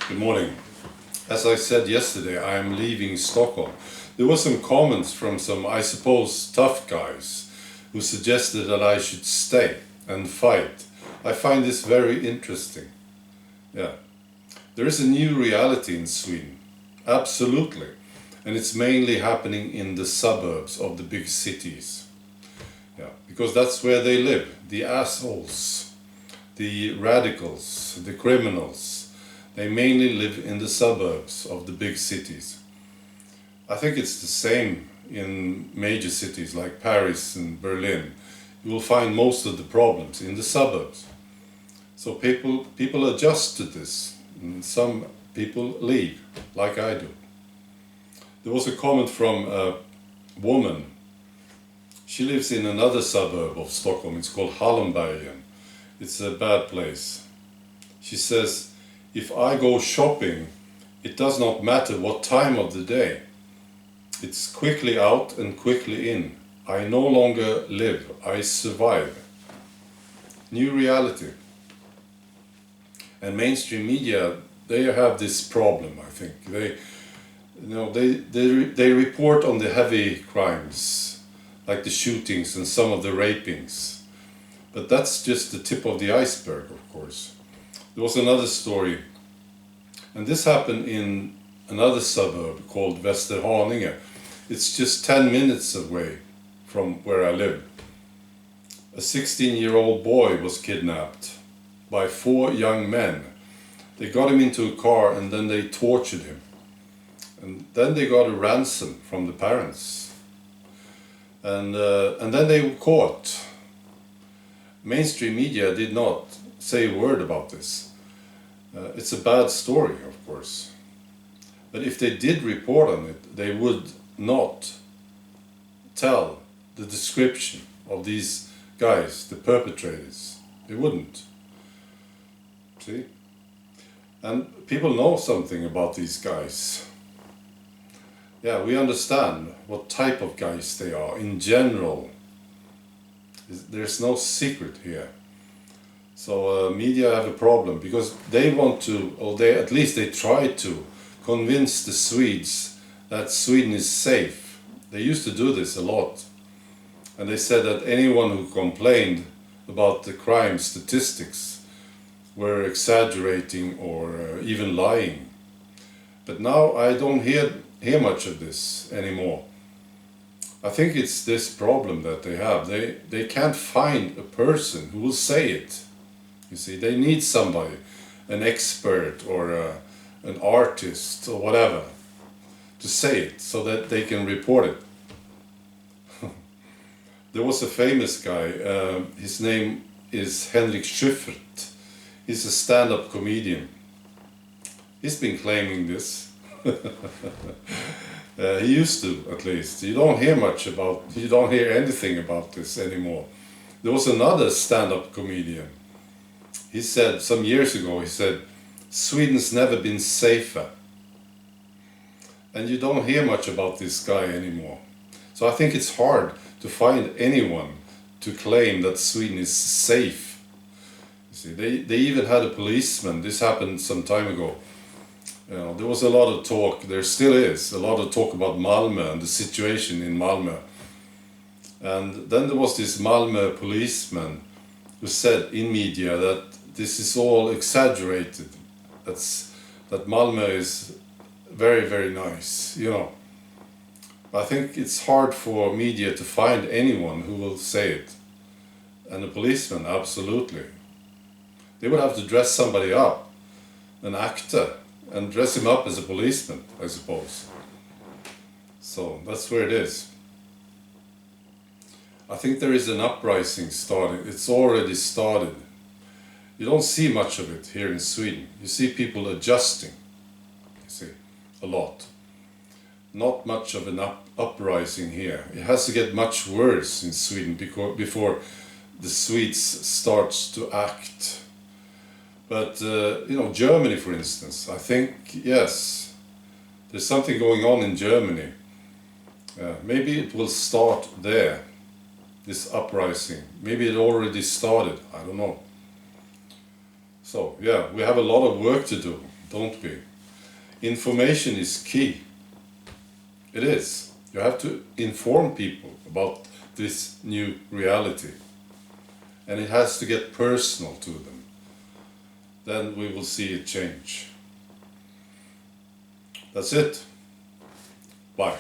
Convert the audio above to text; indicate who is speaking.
Speaker 1: Good morning. As I said yesterday, I am leaving Stockholm. There were some comments from some, I suppose, tough guys who suggested that I should stay and fight. I find this very interesting. Yeah. There is a new reality in Sweden. Absolutely. And it's mainly happening in the suburbs of the big cities. Yeah. Because that's where they live. The assholes, the radicals, the criminals. They mainly live in the suburbs of the big cities. I think it's the same in major cities like Paris and Berlin. You will find most of the problems in the suburbs. So people adjust to this, and some people leave, like I do. There was a comment from a woman. She lives in another suburb of Stockholm. It's called Hallenbergen. It's a bad place. She says, if I go shopping, it does not matter what time of the day. It's quickly out and quickly in. I no longer live, I survive. New reality. And mainstream media, they have this problem, I think. They report on the heavy crimes, like the shootings and some of the rapings. But that's just the tip of the iceberg, of course. There was another story, and this happened in another suburb called Västerhaninge. It's just 10 minutes away from where I live. A 16-year-old boy was kidnapped by 4 young men. They got him into a car and then they tortured him. And then they got a ransom from the parents. And then they were caught. Mainstream media did not say a word about this. It's a bad story, of course. But if they did report on it, they would not tell the description of these guys, the perpetrators. They wouldn't. See? And people know something about these guys. Yeah, we understand what type of guys they are in general. There's no secret here. So media have a problem because they want to, or at least they try to, convince the Swedes that Sweden is safe. They used to do this a lot. And they said that anyone who complained about the crime statistics were exaggerating or even lying. But now I don't hear much of this anymore. I think it's this problem that they have. They can't find a person who will say it. You see, they need somebody, an expert or an artist or whatever, to say it so that they can report it. There was a famous guy, his name is Henrik Schyffert. He's a stand-up comedian. He's been claiming this. He used to, at least. You don't hear anything about this anymore. There was another stand-up comedian. He said, some years ago, Sweden's never been safer. And you don't hear much about this guy anymore. So I think it's hard to find anyone to claim that Sweden is safe. You see, they even had a policeman. This happened some time ago. There was a lot of talk, there still is, a lot of talk about Malmö and the situation in Malmö. And then there was this Malmö policeman who said in media that this is all exaggerated. That Malmö is very, very nice, I think it's hard for media to find anyone who will say it. And a policeman, absolutely. They would have to dress somebody up, an actor, and dress him up as a policeman, I suppose. So that's where it is. I think there is an uprising starting. It's already started. You don't see much of it here in Sweden. You see people adjusting, you see, a lot. Not much of an uprising here. It has to get much worse in Sweden before the Swedes starts to act. But, Germany, for instance, I think, yes, there's something going on in Germany. Maybe it will start there, this uprising. Maybe it already started, I don't know. So, yeah, we have a lot of work to do. Don't be. Information is key. It is. You have to inform people about this new reality. And it has to get personal to them. Then we will see a change. That's it. Bye.